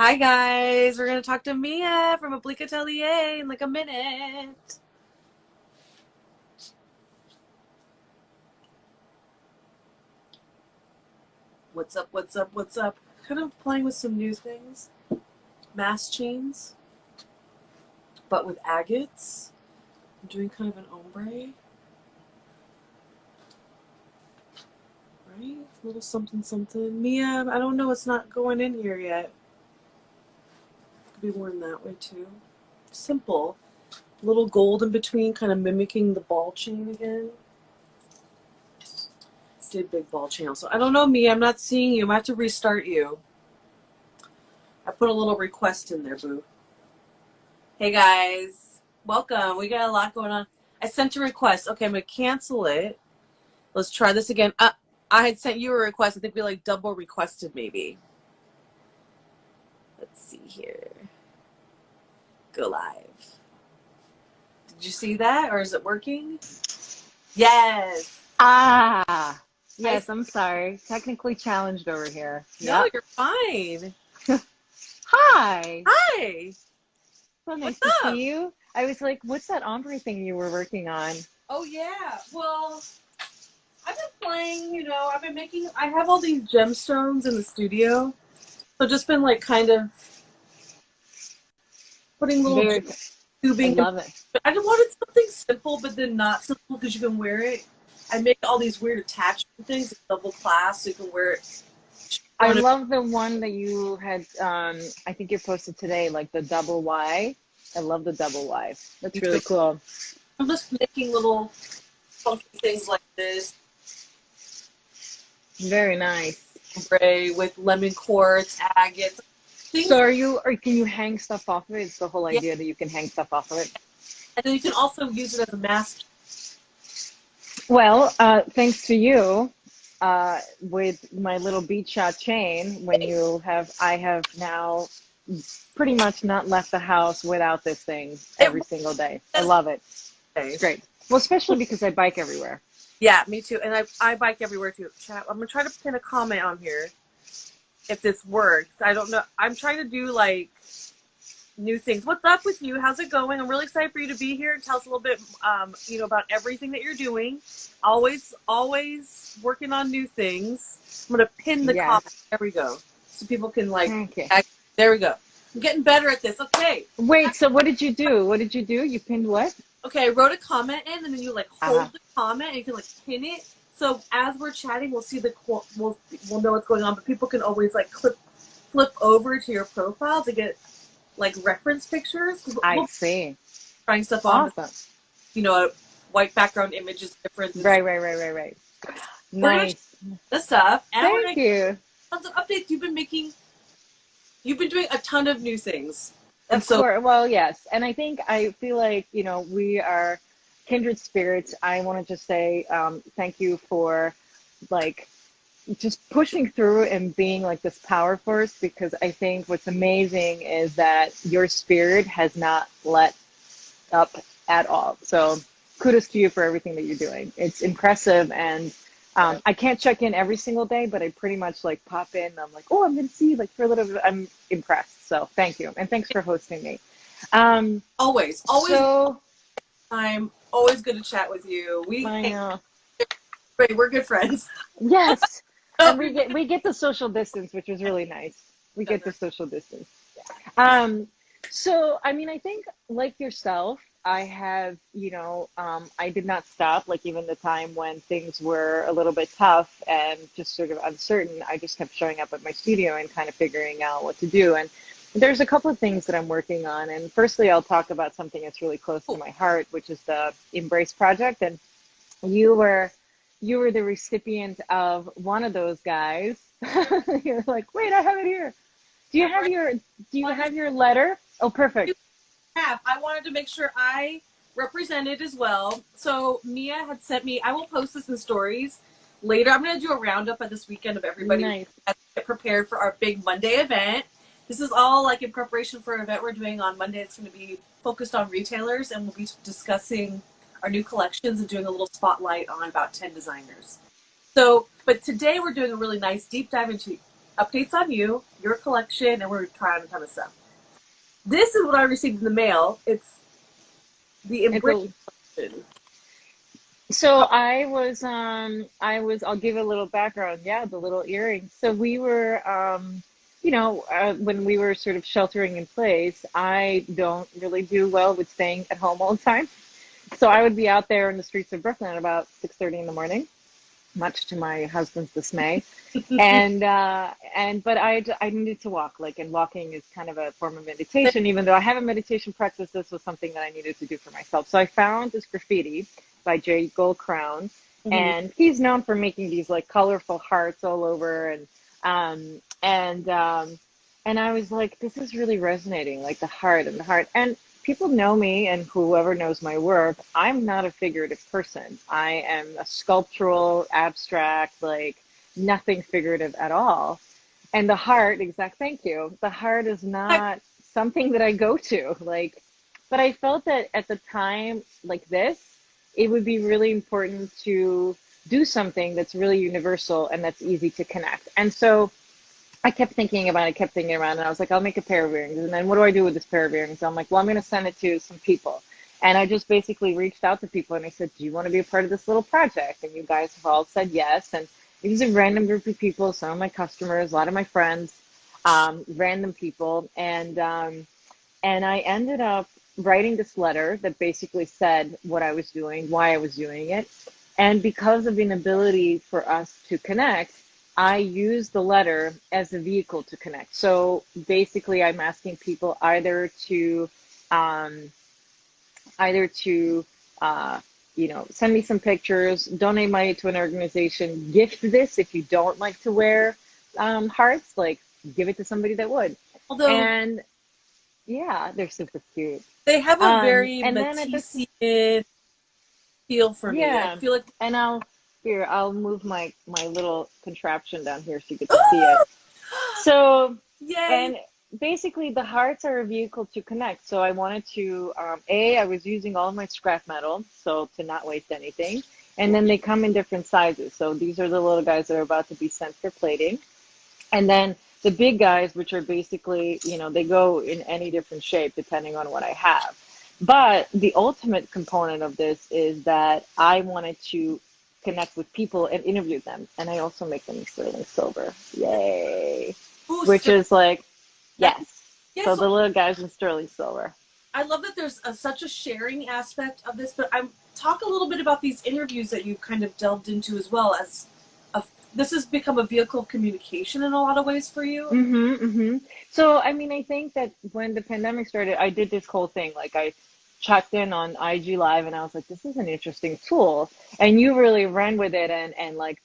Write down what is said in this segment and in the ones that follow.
Hi guys, we're gonna talk to Mia from Oblik Atelier in like a minute. What's up, what's up, what's up? Kind of playing with some new things. Mass chains, but with agates. I'm doing kind of an ombre. Right? A little something something. Mia, I don't know, it's not going in here yet. Could be worn that way too. Simple. Little gold in between, kind of mimicking the ball chain again. Did big ball channel. So I don't know, me. I'm not seeing you. I might have to restart you. I put a little request in there, boo. Hey guys, welcome. We got a lot going on. I sent a request. Okay, I'm gonna cancel it. Let's try this again. I had sent you a request. I think we like double requested maybe. Let's see here. Go live. Did you see that, or is it working? Yes. Ah, yes, I'm sorry. Technically challenged over here. No, Yep. you're fine. Hi. Hi. So nice What's to up? see you. I was like, what's that ombre thing you were working on? Oh yeah. Well, I've been playing, I've been making, I have all these gemstones in the studio. So just been like kind of putting little Very, I tubing. love it. I just wanted something simple, but then not simple because you can wear it. I make all these weird attachment things, double class, so you can wear it. I love the one that you had, I think you posted today, like the double Y. I love the double Y. That's really cool. I'm just making little funky things like this. Very nice. Gray with lemon quartz, agates. So or can you hang stuff off of it? It's the whole idea that you can hang stuff off of it. And then you can also use it as a mask. Well, thanks to you, with my little bead shot chain, I have now pretty much not left the house without this thing every single day. I love it. It's great. Well, especially because I bike everywhere. Yeah, me too. And I bike everywhere too. Chat. I'm gonna try to pin a comment on here if this works. I don't know. I'm trying to do like new things. What's up with you? How's it going? I'm really excited for you to be here and tell us a little bit, about everything that you're doing. Always working on new things. I'm gonna pin the comment. There we go, so people can like. Okay. There we go. I'm getting better at this. Okay. Wait. So what did you do? What did you do? You pinned what? Okay, I wrote a comment in, and then you like hold the comment, and you can like pin it. So as we're chatting, we'll see we'll know what's going on. But people can always like flip over to your profile to get like reference pictures. I see. Trying stuff on. Awesome. A white background image is different. Right. Nice. The stuff. And Thank you. Tons of updates. You've been doing a ton of new things. Of course. Well, yes. And I feel like, we are kindred spirits. I want to just say thank you for like just pushing through and being like this power force, because I think what's amazing is that your spirit has not let up at all. So kudos to you for everything that you're doing. It's impressive. And I can't check in every single day, but I pretty much like pop in. I'm like, oh, I'm going to see like for a little bit. I'm impressed. So thank you. And thanks for hosting me. Always. So, I'm always good to chat with you. We're good friends. Yes. And we get the social distance, which is really nice. We get the social distance. So, I think like yourself, I have, I did not stop, like even the time when things were a little bit tough and just sort of uncertain. I just kept showing up at my studio and kind of figuring out what to do. And there's a couple of things that I'm working on. And firstly, I'll talk about something that's really close to my heart, which is the Embrace Project. And you were the recipient of one of those guys. You're like, wait, I have it here. Do you have your letter? Oh, perfect. I wanted to make sure I represented as well. So Mia had sent me, I will post this in stories later. I'm going to do a roundup at this weekend of everybody as we get prepared for our big Monday event. This is all like in preparation for an event we're doing on Monday. It's going to be focused on retailers, and we'll be discussing our new collections and doing a little spotlight on about 10 designers. So, but today we're doing a really nice deep dive into updates on you, your collection, and we're trying a ton of stuff. This is what I received in the mail. It's the Embrace collection. So I'll give a little background. Yeah, the little earrings. So we were, when we were sort of sheltering in place, I don't really do well with staying at home all the time. So I would be out there in the streets of Brooklyn at about 6:30 in the morning, much to my husband's dismay. But I needed to walk, and walking is kind of a form of meditation. Even though I have a meditation practice, this was something that I needed to do for myself. So I found this graffiti by J. Gold Crown, and he's known for making these colorful hearts all over, and I was like, this is really resonating, the heart and the heart. And people know me, and whoever knows my work, I'm not a figurative person. I am a sculptural, abstract, nothing figurative at all. And the heart, thank you. The heart is not something that I go to, but I felt that at the time like this, it would be really important to do something that's really universal and that's easy to connect. And so I kept thinking about it, and I was like, I'll make a pair of earrings. And then what do I do with this pair of earrings? I'm like, well, I'm going to send it to some people. And I just basically reached out to people and I said, do you want to be a part of this little project? And you guys have all said yes. And it was a random group of people, some of my customers, a lot of my friends, random people. And I ended up writing this letter that basically said what I was doing, why I was doing it. And because of the inability for us to connect, I used the letter as a vehicle to connect. So basically, I'm asking people either to send me some pictures, donate money to an organization, gift this if you don't like to wear hearts, give it to somebody that would. Although, and yeah, they're super cute. They have a very Matisse feel for me. Yeah, I feel like, and I'll move my little contraption down here so you get to see it. So, yay. And basically the hearts are a vehicle to connect. So I wanted to, I was using all of my scrap metal, so to not waste anything. And then they come in different sizes. So these are the little guys that are about to be sent for plating. And then the big guys, which are basically, they go in any different shape depending on what I have. But the ultimate component of this is that I wanted to connect with people and interview them. And I also make them in sterling silver. Yay. Ooh, which is yes. So so the little guys in sterling silver. I love that there's such a sharing aspect of this, but talk a little bit about these interviews that you've kind of delved into as well, as this has become a vehicle of communication in a lot of ways for you. So, I think that when the pandemic started, I did this whole thing. I checked in on IG Live and I was like, this is an interesting tool. And you really ran with it and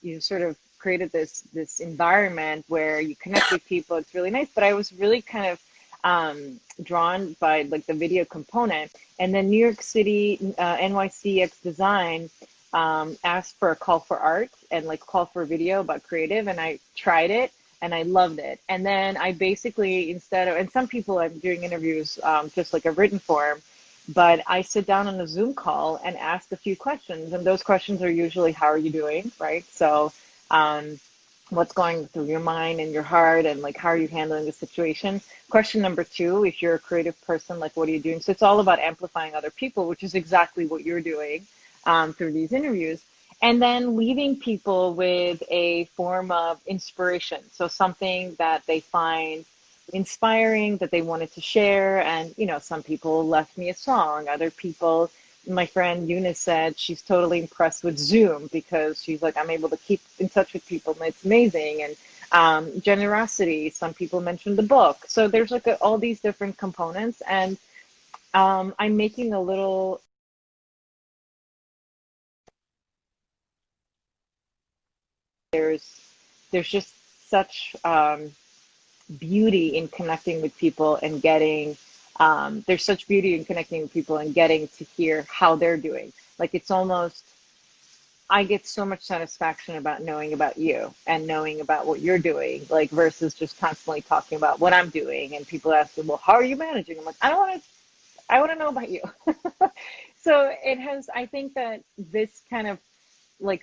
you sort of created this environment where you connect with people. It's really nice. But I was really kind of drawn by the video component. And then New York City, NYCX Design asked for a call for art and call for a video about creative, and I tried it and I loved it. And then I basically, and some people I'm doing interviews just a written form, but I sit down on a Zoom call and ask a few questions, and those questions are usually, how are you doing, right? So what's going through your mind and your heart, and how are you handling the situation? Question number 2, if you're a creative person, what are you doing? So it's all about amplifying other people, which is exactly what you're doing through these interviews. And then leaving people with a form of inspiration. So something that they find inspiring, that they wanted to share. And, some people left me a song. Other people, my friend Eunice said she's totally impressed with Zoom because she's like, I'm able to keep in touch with people and it's amazing. And generosity, some people mentioned the book. So there's all these different components. And I'm making a little... There's just such beauty in connecting with people and getting to hear how they're doing. It's almost, I get so much satisfaction about knowing about you and knowing about what you're doing, versus just constantly talking about what I'm doing. And people ask me, well, how are you managing? I'm like, I want to know about you. So I think that this kind of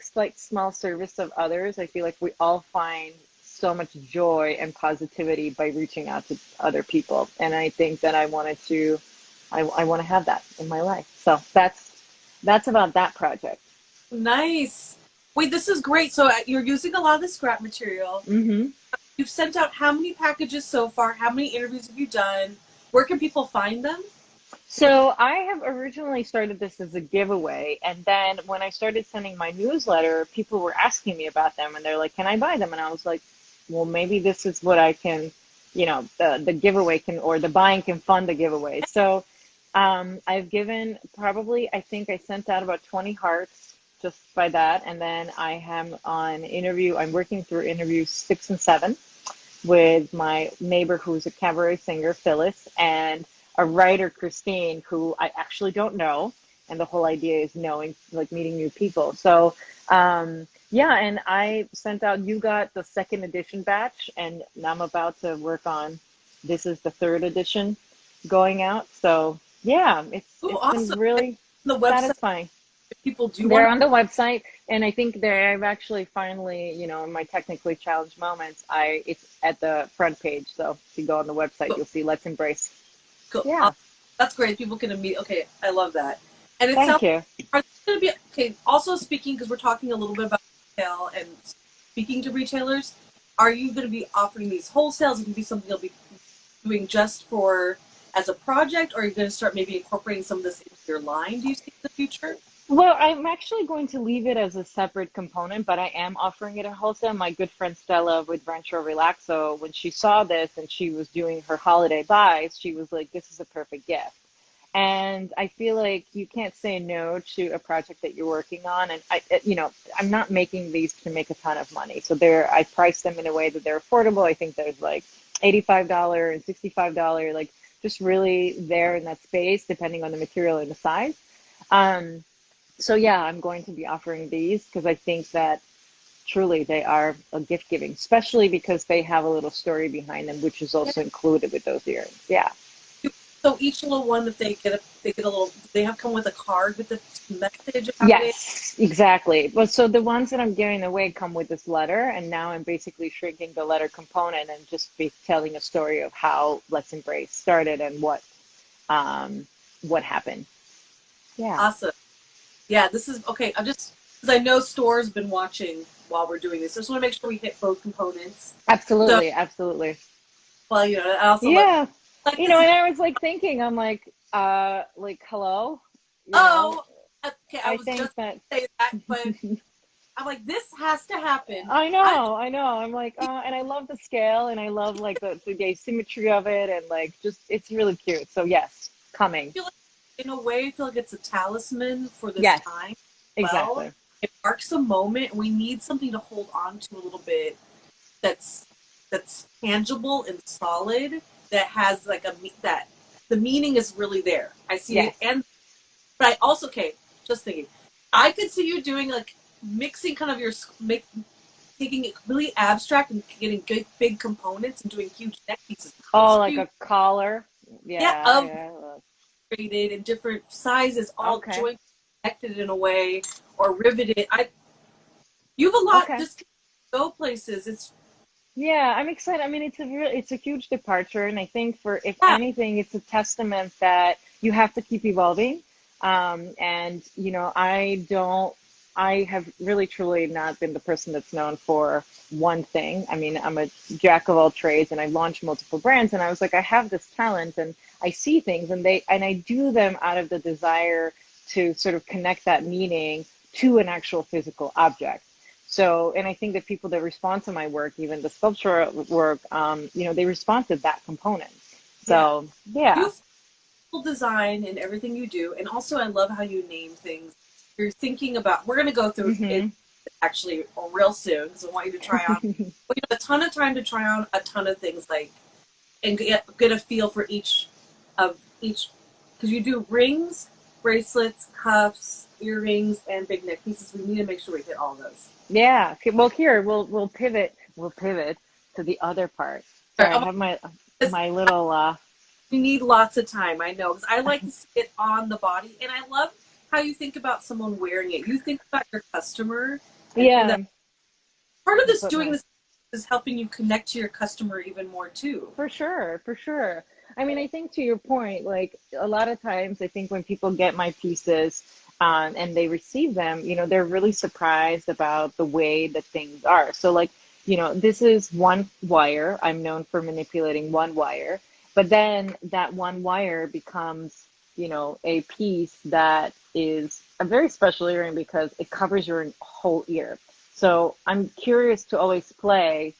slight small service of others, I feel like we all find so much joy and positivity by reaching out to other people. And I think that I want to have that in my life. So that's about that project. Nice. Wait, this is great. So you're using a lot of the scrap material. Mm-hmm. You've sent out how many packages so far? How many interviews have you done? Where can people find them? So I have originally started this as a giveaway, and then when I started sending my newsletter, people were asking me about them, and they're like, "Can I buy them?" And I was like, "Well, maybe this is what I can, the giveaway can, or the buying can fund the giveaway." So I've given probably, I think I sent out about 20 hearts just by that, and then I am on interview. I'm working through interviews 6 and 7 with my neighbor who's a cabaret singer, Phyllis, and a writer, Christine, who I actually don't know. And the whole idea is knowing, like meeting new people. So, yeah, and I sent out, you got the second edition batch, and I'm about to work on, this is the third edition going out. So, yeah, it's Awesome. been really The website, satisfying. if people do They're want on the website, and I think I've actually finally, in my technically challenged moments, it's at the front page. So if you go on the website, you'll see Let's Embrace. Cool. Yeah. That's great. People can immediately. Okay, I love that. And it Thank sounds. you. Are they going to be okay? Also speaking, because we're talking a little bit about retail and speaking to retailers, are you going to be offering these wholesales? Is it going to be something you'll be doing just for as a project, or are you going to start maybe incorporating some of this into your line? Do you see in the future? Well, I'm actually going to leave it as a separate component, but I am offering it at wholesale. My good friend Stella with Rancho Relaxo, when she saw this and she was doing her holiday buys, she was like, "This is a perfect gift." And I feel like you can't say no to a project that you're working on. And I'm not making these to make a ton of money. So I price them in a way that they're affordable. I think there's like $85 and $65, like just really there in that space, depending on the material and the size. So yeah, I'm going to be offering these because I think that truly they are a gift giving, especially because they have a little story behind them, which is also included with those earrings. Yeah. So each little one, if they get a little, they have come with a card with the message about it. Yes, exactly. Well, so the ones that I'm giving away come with this letter, and now I'm basically shrinking the letter component and just be telling a story of how Let's Embrace started and what happened. Yeah. Awesome. Yeah, this is okay. I'm just because I know Store's been watching while we're doing this. I just want to make sure we hit both components. Absolutely, So, absolutely. well, I also Yeah. like And I was like thinking, I'm like hello. Okay. I I was think just that saying that, but I'm like, this has to happen. I know. I'm like, and I love the scale, and I love like the asymmetry of it, and like just it's really cute. So yes, coming. Feel like, in a way, I feel like it's a talisman for this Yes, time. Well, exactly. it marks a moment. We need something to hold on to a little bit that's tangible and solid. That has like that the meaning is really there. I see it, Yes. but I also just thinking, I could see you doing like mixing kind of taking it really abstract and getting good big components and doing huge neck pieces. Oh, like a collar. Yeah, Yeah, of yeah. created in different sizes, all Okay. joint connected in a way or riveted. You have a lot. Okay. This can go places. It's Yeah, I'm excited. I mean, it's a huge departure, and I think if yeah, anything, it's a testament that you have to keep evolving. And I have really truly not been the person that's known for one thing. I mean, I'm a jack of all trades, and I launched multiple brands, and I was like, I have this talent, and I see things, and I do them out of the desire to sort of connect that meaning to an actual physical object. So, and I think that people that respond to my work, even the sculptural work, they respond to that component. yeah. So, yeah. Beautiful design in everything you do, and also I love how you name things. You're thinking about. We're going to go through it Hmm. actually real soon because I want you to try on. But you have a ton of time to try on a ton of things and get a feel for each because you do rings, bracelets, cuffs, earrings, and big neck pieces. We need to make sure we hit all those. Yeah. Okay, well, here we'll pivot. We'll pivot to the other part. All So I right, have my little. you need lots of time. I know because I like to see it on the body, and I love how you think about someone wearing it. You think about your customer, and that Yeah. part of I this put doing my. this is helping you connect to your customer even more too. For sure, for sure. I mean, I think to your point, like a lot of times, I think when people get my pieces and they receive them, they're really surprised about the way that things are. So, like, this is one wire. I'm known for manipulating one wire, but then that one wire becomes, a piece that is a very special earring because it covers your whole ear. So I'm curious to always play,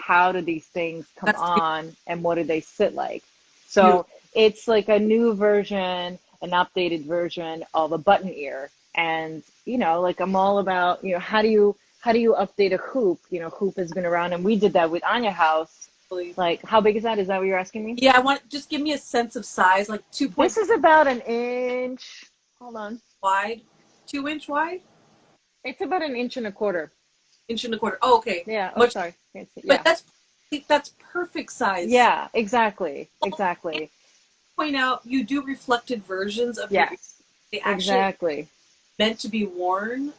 how do these things come That's on and what do they sit like? So beautiful. it's like a new version, an updated version of a button ear. And, like I'm all about, how do you update a hoop? Hoop has been around and we did that with Anya House. Like, how big is that? Is that what you're asking me? Yeah, I want just give me a sense of size, like 2 This points is about an inch. Hold on. wide, 2 inch wide, It's about an inch and a quarter. inch and a quarter. Oh, okay. Yeah. Oh, Much, sorry. but Yeah. that's perfect size. Yeah, exactly. Exactly. Point out you do reflected versions of your. Yes. They actually Exactly. meant to be worn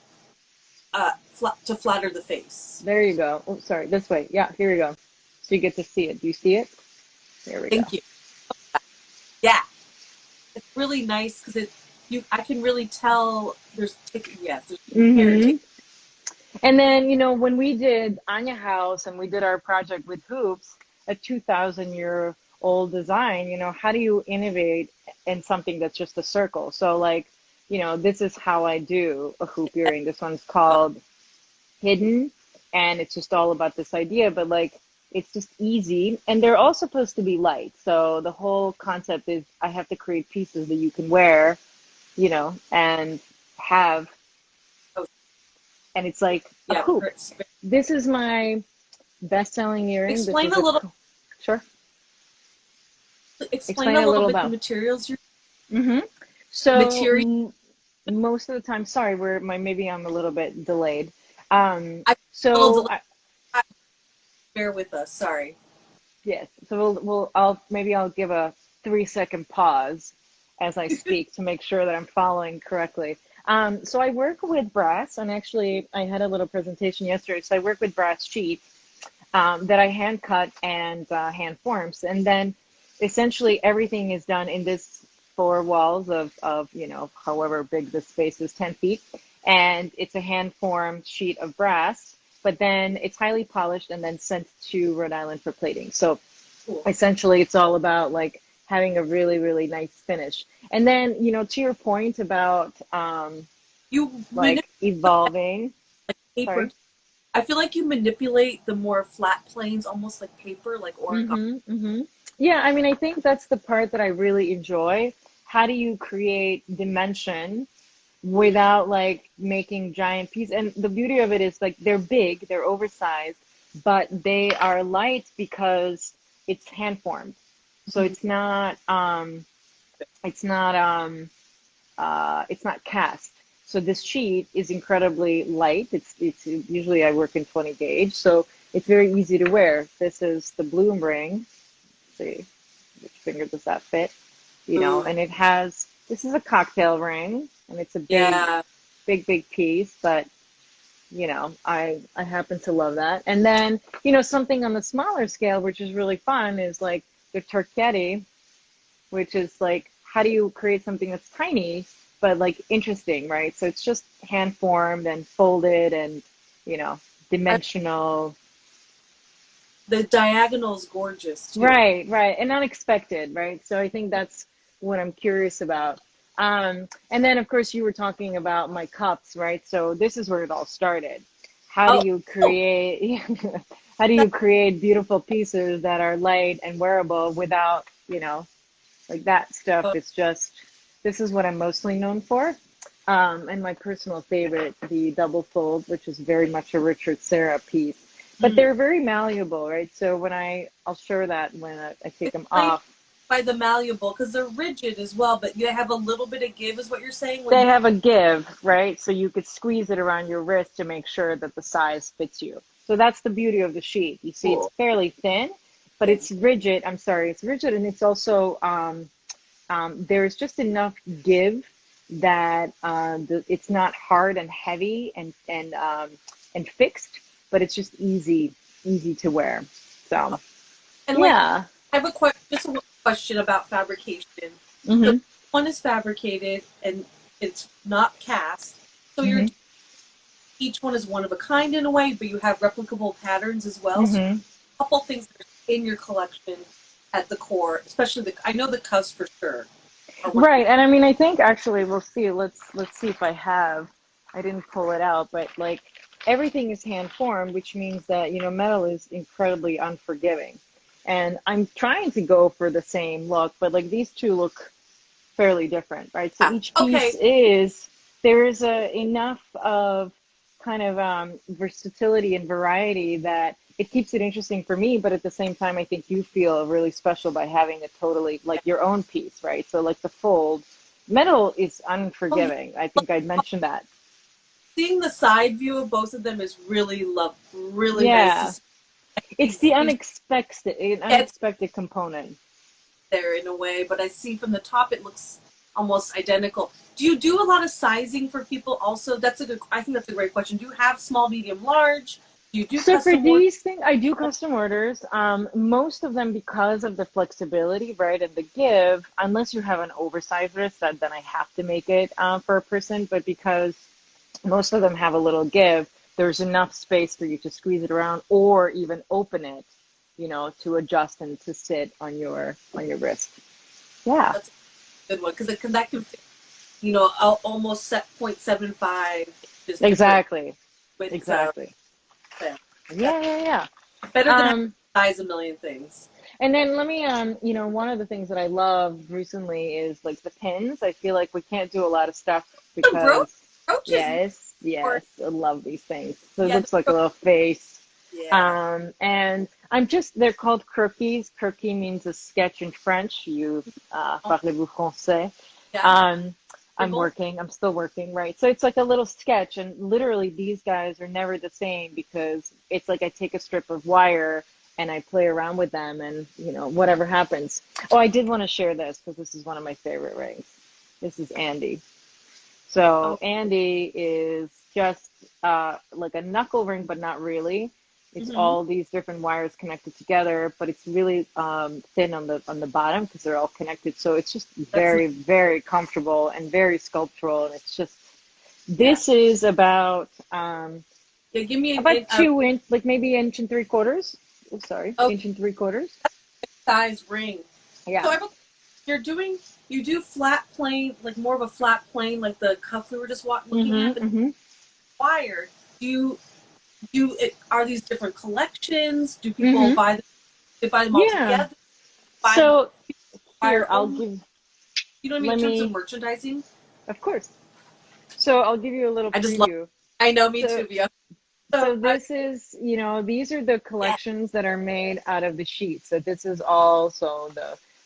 to flatter the face. There you go. Oh, sorry. This way. Yeah, here we go. So you get to see it. Do you see it? There we go. Thank you. Yeah, it's really nice because I can really tell there's yes, Mm-hmm. And then, when we did Anya House and we did our project with hoops, a 2,000-year-old design, how do you innovate in something that's just a circle? So, like, this is how I do a hoop earring. This one's called Hidden, and it's just all about this idea, but like, it's just easy. And they're all supposed to be light. So the whole concept is I have to create pieces that you can wear, and have, and it's like a hoop. This is my best-selling earring. Explain a little. Sure. Explain a little bit about the materials you're. Mm-hmm. So most of the time, sorry, maybe I'm a little bit delayed. Bear with us. Sorry. Yes. So I'll give a 3-second pause as I speak to make sure that I'm following correctly. So I work with brass, and actually I had a little presentation yesterday. So I work with brass sheet that I hand cut and hand forms, and then essentially everything is done in this 4 walls of however big the space is, 10 feet, and it's a hand formed sheet of brass. But then it's highly polished and then sent to Rhode Island for plating. So essentially it's all about like having a really, really nice finish. And then, to your point about evolving. Like paper. Sorry? I feel like you manipulate the more flat planes almost like paper, like origami. Mm-hmm, mm-hmm. Yeah, I mean, I think that's the part that I really enjoy. How do you create dimension without like making giant pieces? And the beauty of it is like they're big, they're oversized, but they are light because it's hand formed. So it's not cast. So this sheet is incredibly light. It's usually I work in 20 gauge, so it's very easy to wear. This is the bloom ring. Let's see which finger does that fit? And it has, this is a cocktail ring, and it's a big piece, but I happen to love that. And then, something on the smaller scale, which is really fun, is like the torchetti, which is like, how do you create something that's tiny, but like interesting, right? So it's just hand formed and folded and, dimensional. The diagonal is gorgeous too. Right. And unexpected, right? So I think that's what I'm curious about. And then, of course, you were talking about my cups, right? So this is where it all started. How do you create beautiful pieces that are light and wearable without, like that stuff is just, this is what I'm mostly known for. And my personal favorite, the double fold, which is very much a Richard Serra piece. But they're very malleable, right? So when I'll show that when I take them off. By the malleable, because they're rigid as well, but you have a little bit of give, is what you're saying? They have a give, right? So you could squeeze it around your wrist to make sure that the size fits you. So that's the beauty of the sheet. You see, It's fairly thin, but it's rigid. I'm sorry, it's rigid, and it's also there's just enough give that it's not hard and heavy and fixed, but it's just easy easy to wear. So And like, yeah. I have a just a question about fabrication. So Mm-hmm. one is fabricated and it's not cast. So you're Mm-hmm. each one is one of a kind in a way, but you have replicable patterns as well. So Mm-hmm. a couple things that are in your collection at the core, especially I know the cuffs for sure are one. Right. And I mean, I think actually we'll see. Let's see if I have. I didn't pull it out, but like everything is hand formed, which means that, metal is incredibly unforgiving. And I'm trying to go for the same look, but like these two look fairly different, right? So Yeah. each piece Okay. is there is enough of kind of versatility and variety that it keeps it interesting for me, but at the same time, I think you feel really special by having a totally like your own piece, right? So like the fold, metal is Oh, yeah. unforgiving. I think I'd mentioned that. Seeing the side view of both of them is really nice to Yeah, see. it's the These it's unexpected component. there in a way, but I see from the top it looks almost identical. Do you do a lot of sizing for people also? I think that's a great question. Do you have small, medium, large? Do you do So for custom orders? these things, I do custom orders. Most of them because of the flexibility, right, and the give. Unless you have an oversized wrist, then I have to make it for a person. But because most of them have a little give, there's enough space for you to squeeze it around or even open it, to adjust and to sit on your wrist. Yeah, That's a good one because that can fit, almost set 0.75 inches different exactly, with exactly. them. That's Yeah, yeah, yeah. better than having Um, to size a million things. And then let me, one of the things that I love recently is like the pins. I feel like we can't do a lot of stuff The because, roaches, yes, or yes, I love these things. So it yeah, looks like a little face. yeah. And they're called croquis. Croquis means a sketch in French. Oh, Parlez-vous français? yeah. Um, Dribble. I'm still working, right? So it's like a little sketch, and literally these guys are never the same because it's like I take a strip of wire and I play around with them, and whatever happens. Oh, I did want to share this because this is one of my favorite rings. This is Andy. So Oh, Andy is just like a knuckle ring, but not really. It's mm-hmm. all these different wires connected together, but it's really thin on the bottom because they're all connected. So it's just That's very, very comfortable and very sculptural. And it's just yeah. this is Yeah, give me about 2 inch, like maybe inch and 3/4. Oh, sorry, a inch and 3/4. size ring. So Yeah. you do flat plane, like more of a flat plane, like the cuff we were just looking at, Mm-hmm. but Mm-hmm. wire. Are these different collections? Do people Mm-hmm. buy them? They buy them all Yeah. together. Buy them So here, wire only. You know what I mean let in terms of me, merchandising. of course. So I'll give you a little I just love. preview. I know, me So too. Yeah. So So this is, these are the yeah, collections that are made out of the sheets. So this is also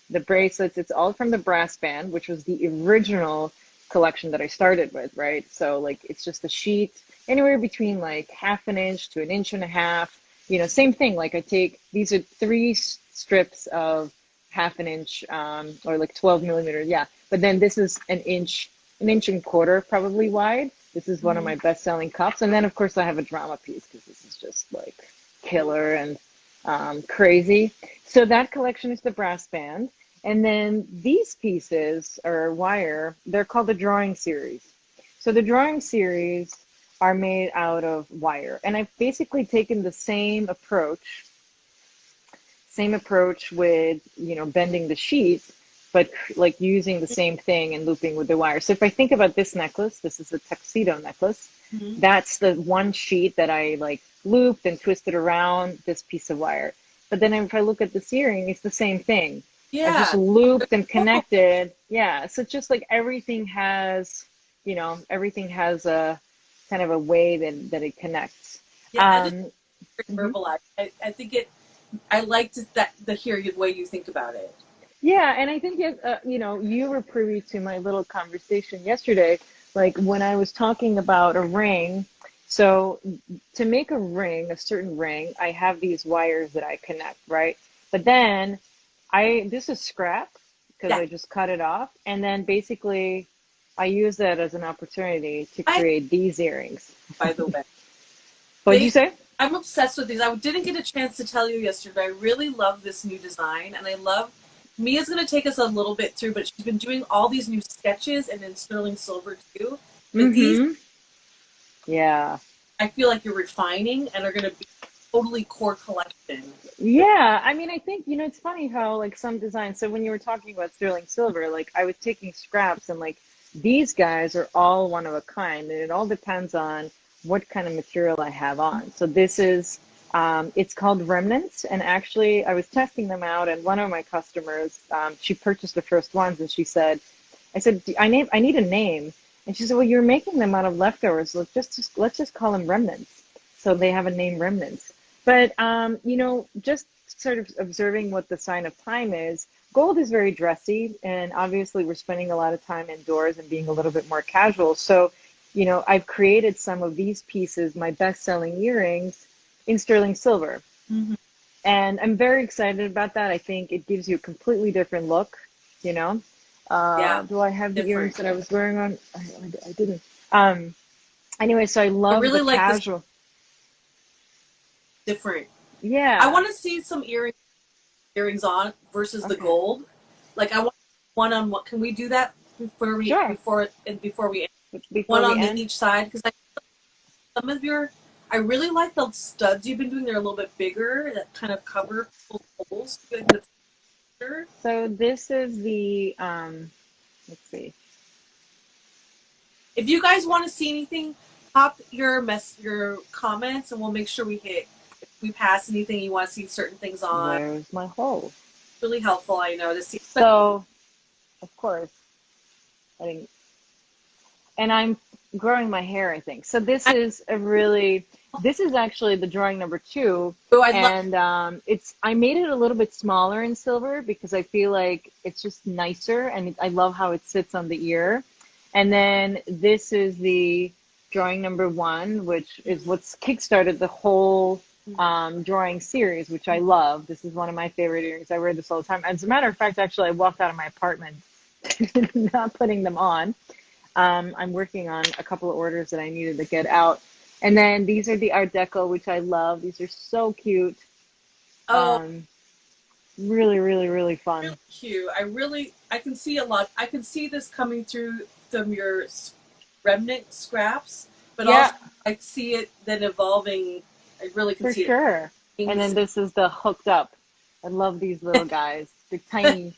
the bracelets. It's all from the brass band, which was the original collection that I started with, right? So like it's just a sheet, anywhere between like half an inch to an inch and a half. Same thing. Like I take these are three strips of half an inch, or like 12 millimeters. Yeah, but then this is an inch and quarter probably wide. This is one of mm-hmm. my best-selling cups. And then, of course, I have a drama piece because this is just like killer and crazy. So that collection is the brass band. And then these pieces are wire. They're called the drawing series. So the drawing series are made out of wire. And I've basically taken the same approach with, bending the sheet, but like using the same thing and looping with the wire. So if I think about this necklace, this is a tuxedo necklace. Mm-hmm. That's the one sheet that I like looped and twisted around this piece of wire. But then if I look at this earring, it's the same thing. I've just Yeah. looped and connected. Yeah. So just like everything has a kind of a way that it connects. Yeah, I just Um, mhm. verbalize. I think it. I liked the hear the way you think about it. Yeah, and I think you were privy to my little conversation yesterday, like when I was talking about a ring. So to make a ring, a certain ring, I have these wires that I connect, right? But then this is scrap because Yeah. I just cut it off, and then basically I use that as an opportunity to I create these earrings. by the way, What'd you they say? I'm obsessed with these. I didn't get a chance to tell you yesterday. I really love this new design, and I love. Mia's going to take us a little bit through, but she's been doing all these new sketches and in sterling silver too. But these, Mm-hmm. Yeah. I feel like you're refining and are going to be totally core collection. Yeah, I mean, I think, it's funny how like some designs, so when you were talking about sterling silver, like I was taking scraps and like these guys are all one of a kind, and it all depends on what kind of material I have on. So this is, it's called remnants, and actually I was testing them out, and one of my customers, she purchased the first ones, and she said, I said, I need a name, and she said, well, you're making them out of leftovers. Let's just call them remnants. So they have a name, remnants. But just sort of observing what the sign of time is, gold is very dressy, and obviously we're spending a lot of time indoors and being a little bit more casual. So, I've created some of these pieces, my best-selling earrings, in sterling silver. Mm-hmm. And I'm very excited about that. I think it gives you a completely different look, you know. Yeah, Do I have the earrings different. that I was wearing on? I didn't. Anyway, so I I love the really like this casual. different. I Yeah. want to see some earrings on versus the Okay. gold. Like I want one on one. Can we do that Sure. before we Before one we on end. each side? Because some of your, I really like the studs you've been doing. They're a little bit bigger that kind of cover those holes. Like the texture. So this is the let's see. If you guys want to see anything, pop your comments, and we'll make sure we hit. If we pass anything you want to see certain things on, Where's my hole? really helpful. I know to see. But So of course, I think, and I'm growing my hair, I think. So this is actually the drawing number two, I love. and I made it a little bit smaller in silver because I feel like it's just nicer, and I love how it sits on the ear. And then this is the drawing number one, which is what's kickstarted the whole drawing series, which I love. This is one of my favorite earrings. I wear this all the time. As a matter of fact, actually, I walked out of my apartment not putting them on. I'm working on a couple of orders that I needed to get out. And then these are the Art Deco, which I love. These are so cute. Oh, Um, really, really, really really fun. cute. I can see a lot. I can see this coming through from your remnant scraps, but Yeah, also I see it then evolving. I really can for see it. sure. And then this is the hooked up. I love these little guys. They're tiny,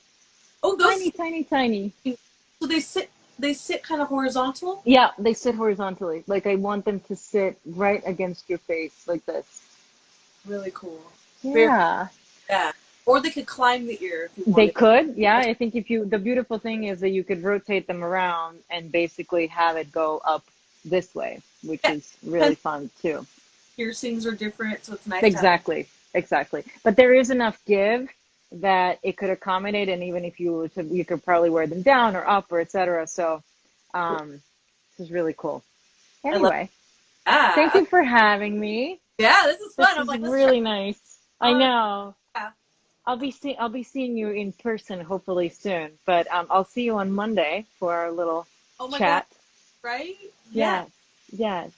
Oh, tiny, those. tiny, tiny. So they sit kind of horizontal. Yeah, they sit horizontally. Like I want them to sit right against your face like this. Really cool. Very Yeah. yeah. Or they could climb the ear if you They wanted. could, yeah. I think the beautiful thing is that you could rotate them around and basically have it go up this way, which Yeah. is really fun too. Piercings are different, so it's nice to have. Exactly, exactly. But there is enough give that it could accommodate, and even if you were to, you could probably wear them down or up or etc. So, um, this is really cool. I love. Anyway, thank Ah, you for having me. yeah. This is This fun. I'm is like, let's try. really nice. I know. Yeah. I'll be seeing you in person hopefully soon. But I'll see you on Monday for our little Oh my god. chat. Right? Yeah. Yes, yes. Do you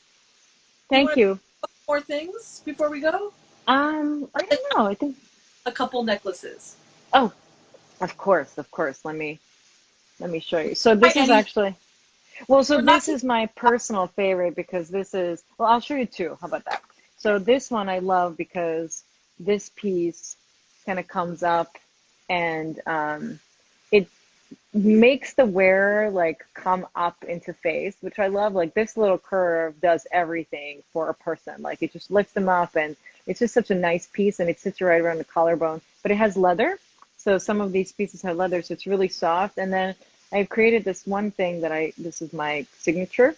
Thank want you. more things before we go? I Like don't know. I think. a couple necklaces. Oh, of course, of course. Let me show you. So Try this is any. actually well. So We're not this too. is my personal favorite because this is well. I'll show you two. How about that? Yeah. So this one I love because this piece kind of comes up and it makes the wearer like come up into face, which I love. Like this little curve does everything for a person. Like it just lifts them up, and it's just such a nice piece, and it sits right around the collarbone. But it has leather, so some of these pieces have leather, so it's really soft. And then I've created this one thing that this is my signature.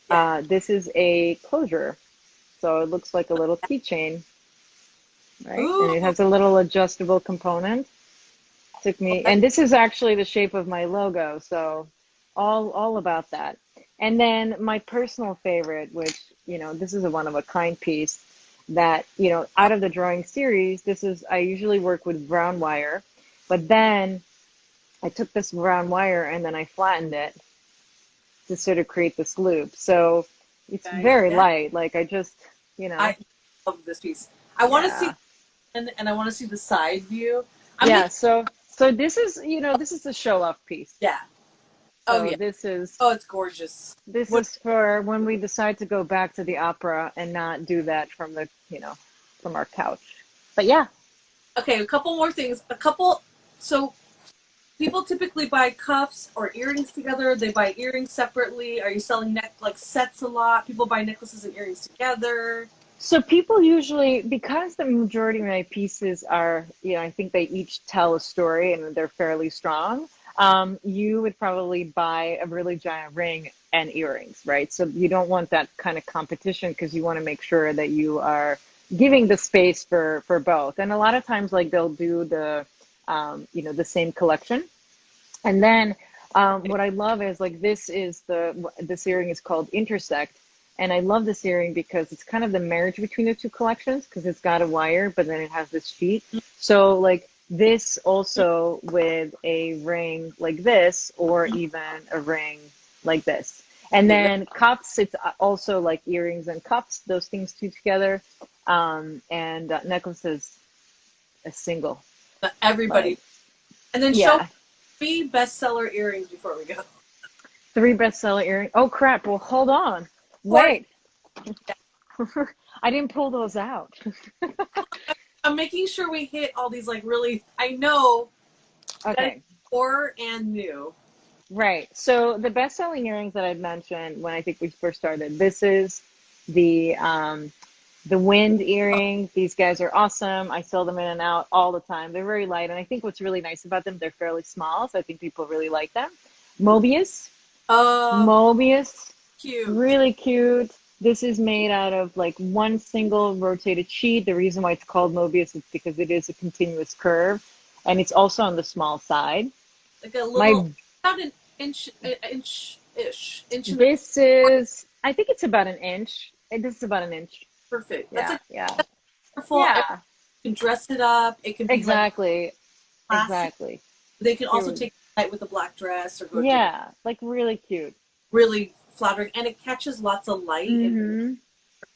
Yeah. This is a closure, so it looks like a little keychain, right? And Ooh. it has a little adjustable component. Took me, Okay. and this is actually the shape of my logo, so all about that. And then my personal favorite, which this is a one of a kind piece that out of the drawing series, this is I usually work with brown wire, but then I took this brown wire and then I flattened it to sort of create this loop. So it's Guys. very Yeah. light, like I just you I know love this piece. I want to see Yeah. and I want to see the side view. Yeah. So this is, this is the show off piece. Yeah. Oh So yeah. this is Oh, it's gorgeous. this What? is for when we decide to go back to the opera and not do that from the, from our couch. But yeah. Okay, a couple more things. So people typically buy cuffs or earrings together. They buy earrings separately. Are you selling sets a lot? People buy necklaces and earrings together. So people usually, because the majority of my pieces are, I think they each tell a story and they're fairly strong. You would probably buy a really giant ring and earrings, right? So you don't want that kind of competition because you want to make sure that you are giving the space for both. And a lot of times, like they'll do the same collection. And then what I love is like this earring is called Intersect. And I love this earring because it's kind of the marriage between the two collections because it's got a wire, but then it has this sheet. So like this also with a ring like this or even a ring like this. And then cuffs, it's also like earrings and cuffs, those things two together. And necklaces, a single. Everybody. Like, And then show yeah. 3 bestseller earrings before we go. 3 bestseller earrings. Oh crap! Well, hold on. Or Wait. I didn't pull those out. I'm making sure we hit all these really. I know. Okay. Core and new. Right. So the best-selling earrings that I'd mentioned when I think we first started. This is the wind earring. These guys are awesome. I sell them in and out all the time. They're very light, and I think what's really nice about them, they're fairly small, so I think people really like them. Mobius. Mobius. Cute. Really cute. This is made out of like one single rotated sheet. The reason why it's called Mobius is because it is a continuous curve, and it's also on the small side. Like a little, about an inch ish. This is, I think it's about an inch. This is about an inch. Perfect. Yeah, That's wonderful. yeah. You can dress it up. It can be Exactly. Exactly. They can also take it light with a black dress or go. Yeah, like really cute. Really flattering, and it catches lots of light in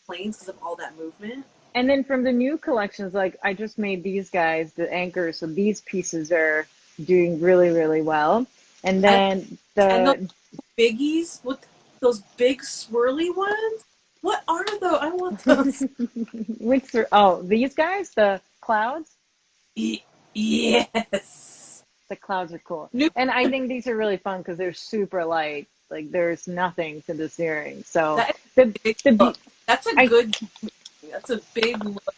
planes because of all that movement. And then from the new collections, like I just made these guys the anchors, so these pieces are doing really, really well. And then and those biggies with those big swirly ones. What are those? I want those. These guys, the clouds. Yes, the clouds are cool. And I think these are really fun because they're super light. Like there's nothing to this earring. So that's a big look.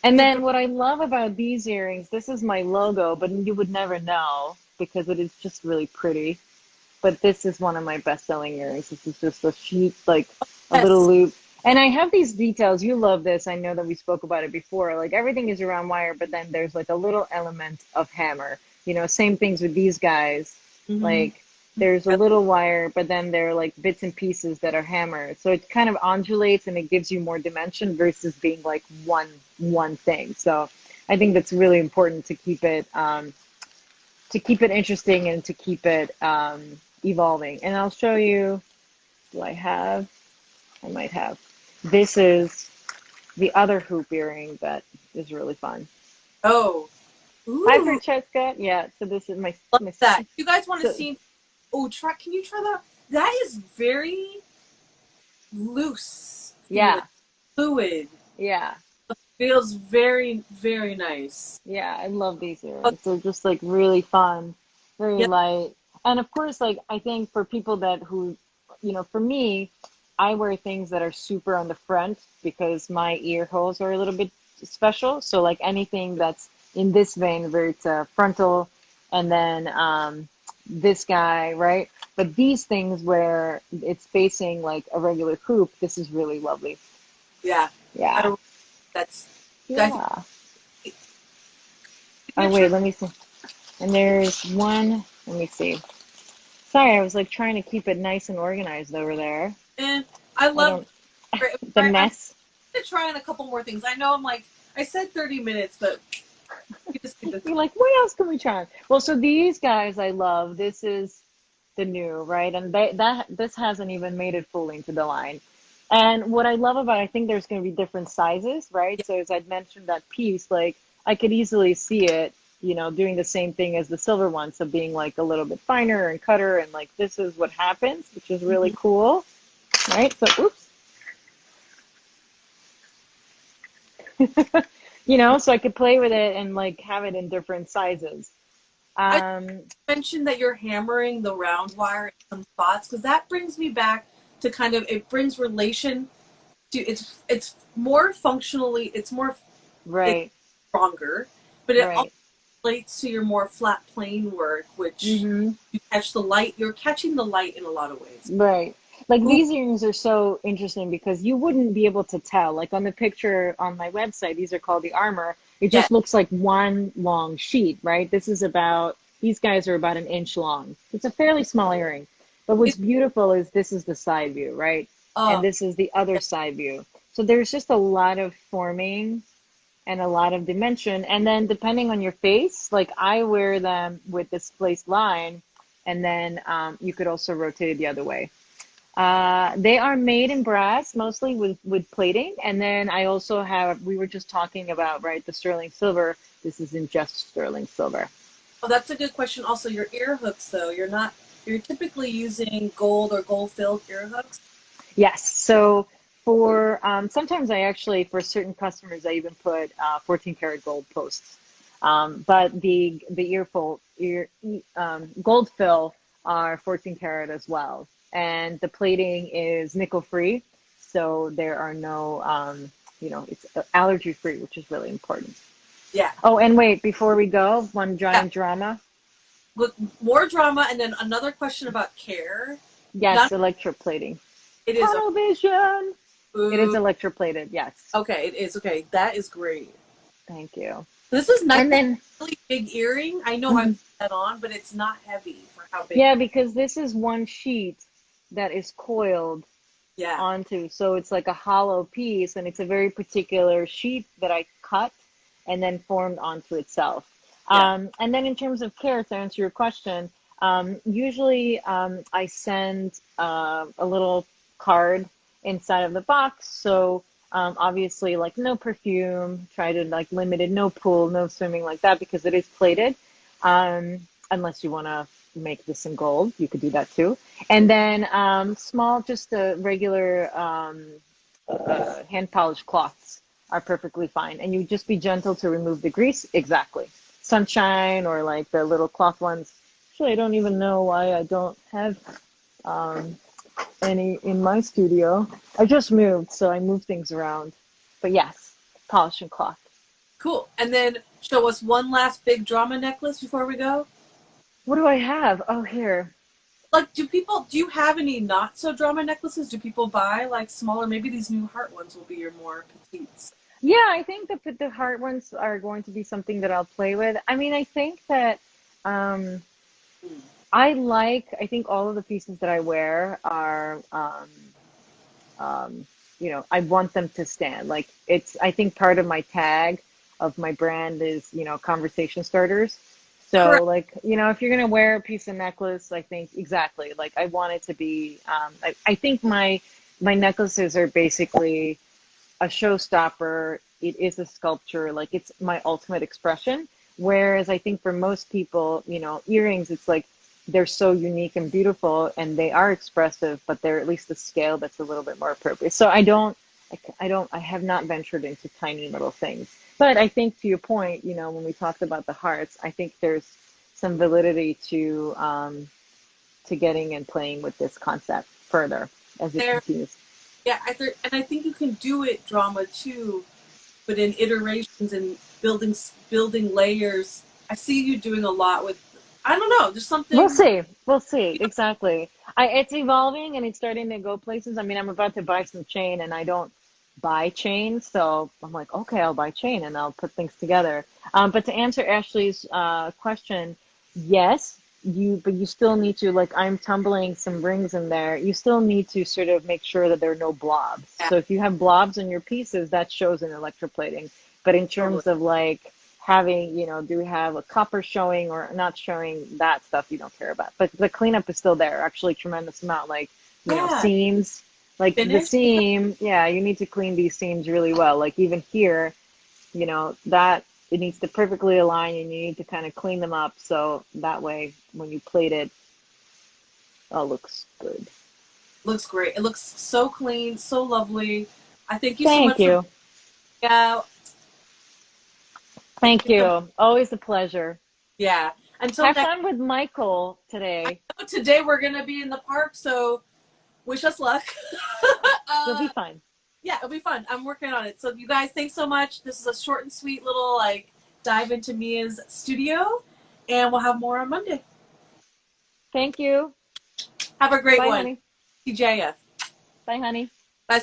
And then what I love about these earrings, this is my logo, but you would never know because it is just really pretty. But this is one of my best-selling earrings. This is just a sheet, like a little loop. And I have these details. You love this. I know that we spoke about it before. Like everything is around wire, but then there's like a little element of hammer. Same things with these guys. Like there's a little wire, but then there are like bits and pieces that are hammered. So it kind of undulates and it gives you more dimension versus being like one thing. So I think that's really important to keep it interesting and to keep it evolving. And I'll show you. I might have. This is the other hoop earring that is really fun. Oh. Ooh. Hi, Francesca. Yeah, so this is my that. You guys want to see? Oh, can you try that? That is very loose. Yeah. Fluid. Yeah. It feels very, very nice. Yeah, I love these earrings. They're just like really fun, very light. And of course, like I think for people for me, I wear things that are super on the front because my ear holes are a little bit special. So like anything that's in this vein where it's frontal and then this guy, right? But these things where it's facing like a regular hoop, this is really lovely. Yeah. Yeah. Yeah. Oh, wait, let me see. And there's one, let me see. Sorry, I was like trying to keep it nice and organized over there. And I love the mess. I'm going to try on a couple more things. I know I said 30 minutes, but you're like, what else can we try on? Well, so these guys I love. This is the new, right? And this hasn't even made it fully into the line. And what I love about, I think there's going to be different sizes, right? Yeah. So as I'd mentioned that piece, like I could easily see it, doing the same thing as the silver one. So being like a little bit finer and cutter and like, this is what happens, which is really Mhm. cool, right? So, oops, so I could play with it and like have it in different sizes. I Um, mentioned that you're hammering the round wire in some spots because that brings me back to kind of it brings relation to it's more functionally it's right, stronger, but it also right. relates to your more flat plane work, which Mm-hmm. you catch the light. You're catching the light in a lot of ways. Right. Like Ooh, these earrings are so interesting because you wouldn't be able to tell. Like on the picture on my website, these are called the armor. It yeah, just looks like one long sheet, right? These guys are about an inch long. It's a fairly small earring. But what's it's beautiful is this is the side view, right? And uh, this is the other side view. So there's just a lot of forming and a lot of dimension. And then depending on your face, like I wear them with this displaced line, and then you could also rotate it the other way. They are made in brass, mostly with plating. And then I also have, we were just talking about, right, the sterling silver. This is in just sterling silver. oh, that's a good question. Also, your ear hooks though, you're typically using gold or gold filled ear hooks. Yes. So for sometimes I actually, for certain customers, I even put 14 karat gold posts. But the gold fill are 14 karat as well, and the plating is nickel free, so there are no it's allergy free, which is really important. Yeah, Oh, and wait, before we go, one yeah. giant drama. With more drama, and then another question about care. Yes, Not electroplating. it is. Tunnel vision. It is Ooh, electroplated. Yes. okay, it is okay. That is great. Thank you. This is nice. And This is then, a really big earring. I know I put mhm. that on, but it's not heavy for how big. Yeah, because this is one sheet that is coiled Yeah, onto, so it's like a hollow piece, and it's a very particular sheet that I cut and then formed onto itself. yeah. And then in terms of care, to answer your question, usually I send a little card inside of the box. So obviously, like no perfume, try to like limit it, no pool, no swimming like that because it is plated. Unless you want to make this in gold, you could do that too. And then small, just regular hand polished cloths are perfectly fine. And you just be gentle to remove the grease. Exactly. Sunshine or like the little cloth ones. Actually, I don't even know why I don't have um, any in my studio. I just moved, so I move things around. But yes, polish and cloth. Cool. And then show us one last big drama necklace before we go. What do I have? Oh, here. Like, do you have any not so drama necklaces? Do people buy like smaller? Maybe these new heart ones will be your more petites. Yeah, I think the hard ones are going to be something that I'll play with. I mean, I think that um, Mm. I think all of the pieces that I wear are, um, I want them to stand. Like I think part of my tag of my brand is, conversation starters. So Correct. like, if you're gonna wear a piece of necklace, I think exactly like I want it to be. I think my necklaces are basically a showstopper. It is a sculpture. Like it's my ultimate expression. Whereas I think for most people, earrings, it's like they're so unique and beautiful and they are expressive, but they're at least a scale that's a little bit more appropriate. So I have not ventured into tiny little things. But I think to your point, when we talked about the hearts, I think there's some validity to getting and playing with this concept further as it There. continues. Yeah, and I think you can do it drama too, but in iterations and building layers. I see you doing a lot with. I don't know, just We'll something. see. We'll see. Exactly. It's evolving and it's starting to go places. I mean, I'm about to buy some chain and I don't buy chain. So I'm like, okay, I'll buy chain and I'll put things together. But to answer Ashley's question, yes, but you still need to, like, I'm tumbling some rings in there. You still need to sort of make sure that there are no blobs. Yeah, So if you have blobs in your pieces, that shows in electroplating. But in totally. terms of like, having, do we have a copper showing or not showing, that stuff you don't care about. But the cleanup is still there, actually tremendous amount, like, Yeah, seams. Like the Finish. seam, yeah, you need to clean these seams really well. Like even here, you know, that it needs to perfectly align and you need to kind of clean them up so that way when you plate it, all looks good. Looks great. It looks so clean, so lovely. I thank you so Thank much for you. being out. Thank Thank you so much. you. Always a pleasure. Yeah. Until Have next fun with Michael today. today we're gonna be in the park, so wish us luck. You'll be uh fine. yeah, it'll be fun. I'm working on it. So you guys, thanks so much. This is a short and sweet little like dive into Mia's studio, and we'll have more on Monday. Thank you. Have a great Bye, one. honey. TJF. Bye, honey.